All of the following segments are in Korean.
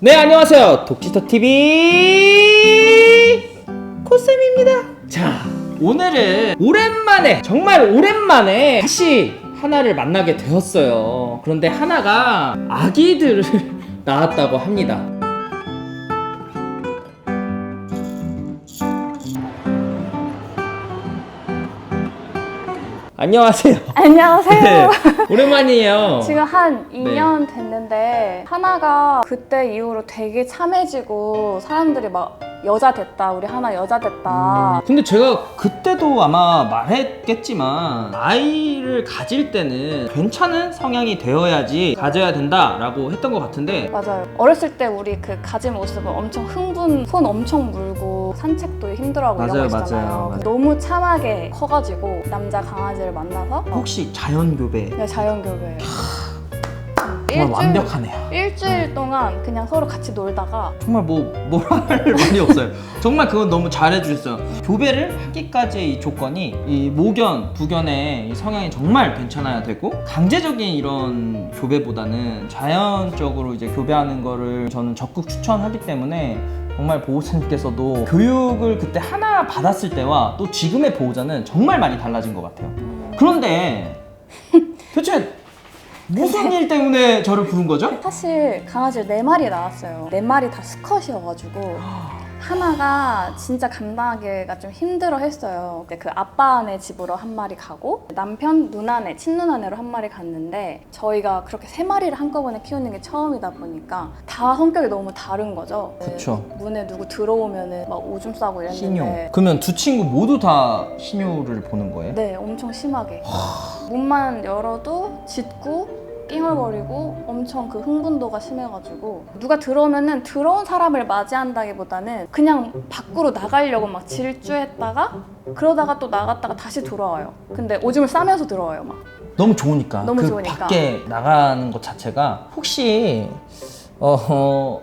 네, 안녕하세요. 독지터TV 코쌤입니다. 자, 오늘은 오랜만에, 정말 오랜만에 다시 하나를 만나게 되었어요. 그런데 하나가 아기들을 낳았다고 합니다. 안녕하세요. 안녕하세요. 네, 오랜만이에요. 지금 한 2년 됐는데 하나가 그때 이후로 되게 참해지고 사람들이 막 여자 됐다, 우리 하나 여자 됐다. 근데 제가 그때도 아마 말했겠지만 아이를 가질 때는 괜찮은 성향이 되어야지 가져야 된다라고 했던 것 같은데 맞아요. 어렸을 때 우리 그 가진 모습은 엄청 흥분, 손 엄청 물고 산책도 힘들어하고 이런 거 있잖아요. 맞아요. 너무 참하게 커가지고 남자 강아지를 만나서 혹시 자연교배 네, 자연교배. 정말 완벽하네요. 일주일 동안 그냥 서로 같이 놀다가 정말 뭐라 할 말이 없어요. 정말 그건 너무 잘해주셨어요. 교배를 하기까지의 이 조건이 이 모견, 부견의 이 성향이 정말 괜찮아야 되고 강제적인 이런 교배보다는 자연적으로 이제 교배하는 거를 저는 적극 추천하기 때문에 정말 보호자님께서도 교육을 그때 하나 받았을 때와 또 지금의 보호자는 정말 많이 달라진 것 같아요. 그런데 대체 무슨 일 때문에 저를 부른 거죠? 사실 강아지를 4마리 낳았어요. 4마리 다 수컷이어가지고 하나가 진짜 감당하기가 좀 힘들어 했어요. 근데 그 아빠네 집으로 1마리 가고 남편 누나네, 친누나네로 1마리 갔는데 저희가 그렇게 3마리를 한꺼번에 키우는 게 처음이다 보니까 다 성격이 너무 다른 거죠. 그쵸. 문에 누구 들어오면은 막 오줌 싸고 이랬는데 신효. 그러면 두 친구 모두 다 신효를 보는 거예요? 네, 엄청 심하게. 문만 열어도 짖고 낑얼거리고 엄청 그 흥분도가 심해가지고 누가 들어오면은 들어온 사람을 맞이한다기보다는 그냥 밖으로 나가려고 막 질주했다가 그러다가 또 나갔다가 다시 돌아와요. 근데 오줌을 싸면서 들어와요 막. 너무 좋으니까. 너무 그 좋으니까. 밖에 나가는 것 자체가 혹시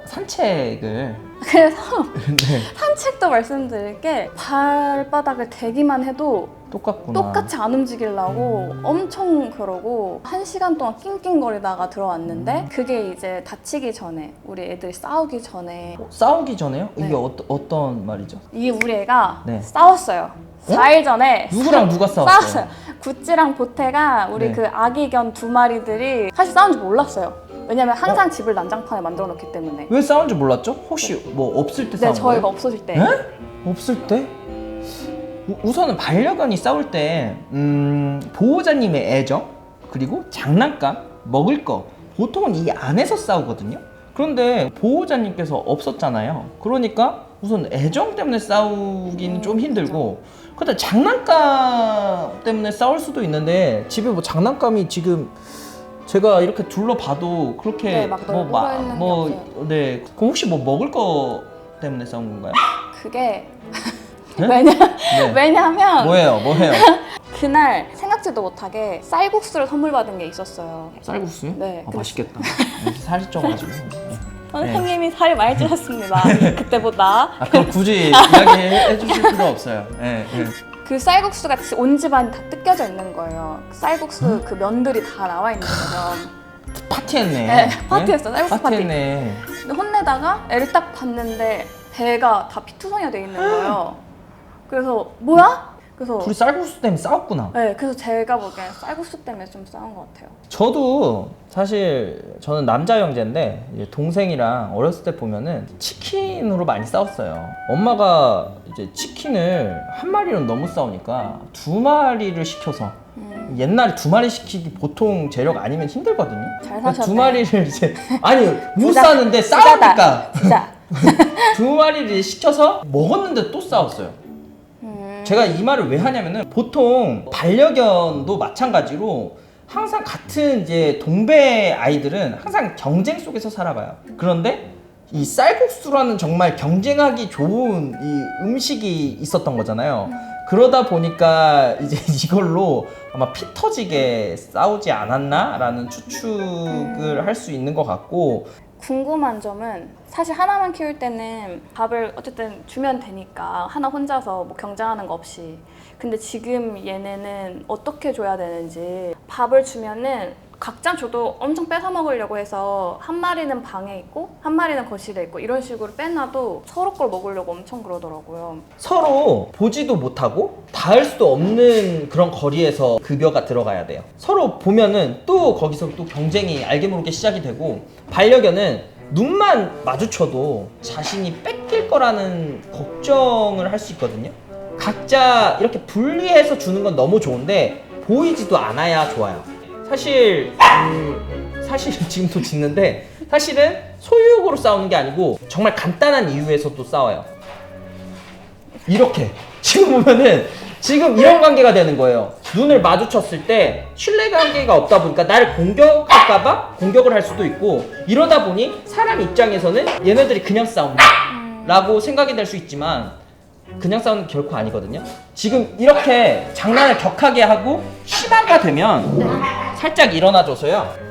산책을 그래서 네. 산책도 말씀드릴 게 발바닥을 대기만 해도 똑같구나. 똑같이 안 움직이려고 엄청 그러고 1시간 동안 낑낑거리다가 들어왔는데 그게 이제 다치기 전에 우리 애들이 싸우기 전에 싸우기 전에요? 네. 이게 어떤 말이죠? 이게 우리 애가 네. 싸웠어요. 4일 전에 누구랑 누가 싸웠어요? 싸웠어요. 구찌랑 보태가 우리 네. 그 아기견 2마리들이 사실 싸운 줄 몰랐어요. 왜냐면 항상 집을 난장판에 만들어 놓기 때문에. 왜 싸운 줄 몰랐죠? 혹시 뭐 없을 때 네, 싸운 저희가 거예요? 없어질 때. 에? 없을 때? 우선은 반려견이 싸울 때 보호자님의 애정 그리고 장난감, 먹을 거 보통은 이 안에서 싸우거든요. 그런데 보호자님께서 없었잖아요. 그러니까 우선 애정 때문에 싸우기는 좀 힘들고 그다음 장난감 때문에 싸울 수도 있는데 집에 뭐 장난감이 지금 제가 이렇게 둘러봐도 그렇게 네, 막 널브러 있는 게 없어요. 네. 그럼 혹시 뭐 먹을 거 때문에 싸운 건가요? 그게 네? 네. 왜냐면 뭐예요? 그날 생각지도 못하게 쌀국수를 선물 받은 게 있었어요. 쌀국수요? 네. 아, 근데 맛있겠다. 살이 쪄가지고. 선생님이 살이 많이 찌셨습니다. 그때보다. 아, 그럼 굳이 이야기해 주실 필요 없어요. 네, 네. 그 쌀국수가 온 집안이 다 뜯겨져 있는 거예요. 쌀국수 그 면들이 다 나와 있는 거죠. 파티했네. 네, 파티했어. 쌀국수 파티. 파티했네. 근데 혼내다가 애를 딱 봤는데 배가 다 피투성이가 돼 있는 거예요. 그래서 뭐야? 그래서 둘이 쌀국수 때문에 싸웠구나. 네, 그래서 제가 보기엔 쌀국수 때문에 좀 싸운 것 같아요. 저도 사실 저는 남자 형제인데 이제 동생이랑 어렸을 때 보면은 치킨으로 많이 싸웠어요. 엄마가 이제 치킨을 한 마리는 너무 싸우니까 2마리를 시켜서 옛날에 2마리 시키기 보통 재력 아니면 힘들거든요. 잘 사셨네. 2마리를 이제 아니 못 부자- 싸는데 부자다. 싸우니까 진짜. 2마리를 시켜서 먹었는데 또 싸웠어요. 제가 이 말을 왜 하냐면은 보통 반려견도 마찬가지로 항상 같은 이제 동배 아이들은 항상 경쟁 속에서 살아가요. 그런데 이 쌀국수라는 정말 경쟁하기 좋은 이 음식이 있었던 거잖아요. 그러다 보니까 이제 이걸로 아마 피 터지게 싸우지 않았나라는 추측을 할 수 있는 것 같고 궁금한 점은 사실 하나만 키울 때는 밥을 어쨌든 주면 되니까 하나 혼자서 뭐 경쟁하는 거 없이. 근데 지금 얘네는 어떻게 줘야 되는지 밥을 주면은 각자 저도 엄청 뺏어 먹으려고 해서 한 마리는 방에 있고 한 마리는 거실에 있고 이런 식으로 빼놔도 서로 걸 먹으려고 엄청 그러더라고요. 서로 보지도 못하고 닿을 수도 없는 그런 거리에서 급여가 들어가야 돼요. 서로 보면은 또 거기서 또 경쟁이 알게 모르게 시작이 되고, 반려견은 눈만 마주쳐도 자신이 뺏길 거라는 걱정을 할 수 있거든요. 각자 이렇게 분리해서 주는 건 너무 좋은데 보이지도 않아야 좋아요. 사실 지금도 짖는데, 사실은 소유욕으로 싸우는 게 아니고 정말 간단한 이유에서 또 싸워요. 이렇게 지금 보면은 지금 이런 관계가 되는 거예요. 눈을 마주쳤을 때 신뢰 관계가 없다 보니까 나를 공격할까봐 공격을 할 수도 있고, 이러다 보니 사람 입장에서는 얘네들이 그냥 싸운다 라고 생각이 될 수 있지만 그냥 싸우는 게 결코 아니거든요. 지금 이렇게 장난을 격하게 하고 심화가 되면 살짝 일어나줘서요.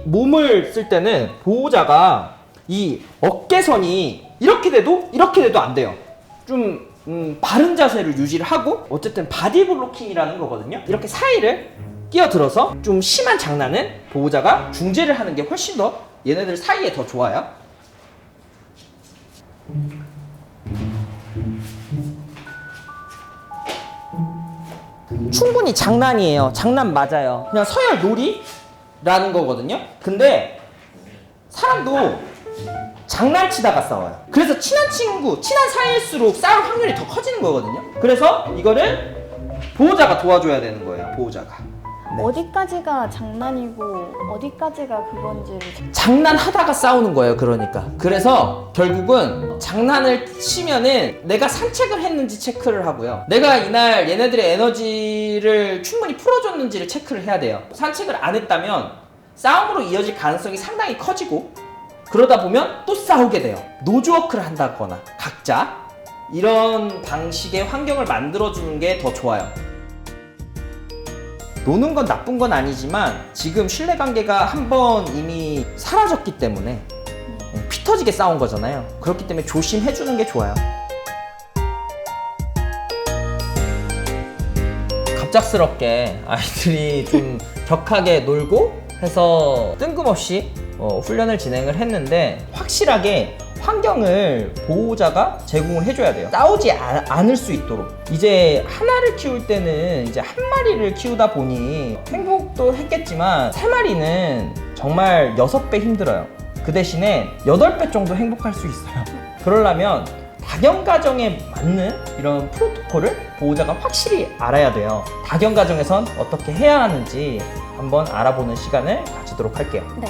몸을 쓸 때는 보호자가 이 어깨선이 이렇게 돼도 안 돼요. 좀 바른 자세를 유지를 하고, 어쨌든 바디 블로킹이라는 거거든요. 이렇게 사이를 끼어들어서 좀 심한 장난은 보호자가 중재를 하는 게 훨씬 더 얘네들 사이에 더 좋아요. 충분히 장난이에요. 장난 맞아요. 그냥 서열 놀이라는 거거든요. 근데 사람도 장난치다가 싸워요. 그래서 친한 사이일수록 싸울 확률이 더 커지는 거거든요. 그래서 이거를 보호자가 도와줘야 되는 거예요. 보호자가. 네. 어디까지가 장난이고 어디까지가 그건지. 장난하다가 싸우는 거예요. 그러니까. 그래서 결국은 장난을 치면은 내가 산책을 했는지 체크를 하고요. 내가 이날 얘네들의 에너지를 충분히 풀어줬는지를 체크를 해야 돼요. 산책을 안 했다면 싸움으로 이어질 가능성이 상당히 커지고, 그러다 보면 또 싸우게 돼요. 노즈워크를 한다거나 각자 이런 방식의 환경을 만들어주는 게 더 좋아요. 노는 건 나쁜 건 아니지만 지금 신뢰관계가 한번 이미 사라졌기 때문에 피 터지게 싸운 거잖아요. 그렇기 때문에 조심해주는 게 좋아요. 갑작스럽게 아이들이 좀 격하게 놀고 해서 뜬금없이 훈련을 진행을 했는데, 확실하게 환경을 보호자가 제공을 해줘야 돼요. 싸우지 않을 수 있도록. 이제 하나를 키울 때는 이제 한 마리를 키우다 보니 행복도 했겠지만 3마리는 정말 6배 힘들어요. 그 대신에 8배 정도 행복할 수 있어요. 그러려면 다견가정에 맞는 이런 프로토콜을 보호자가 확실히 알아야 돼요. 다견가정에선 어떻게 해야 하는지 한번 알아보는 시간을 가지도록 할게요. 네.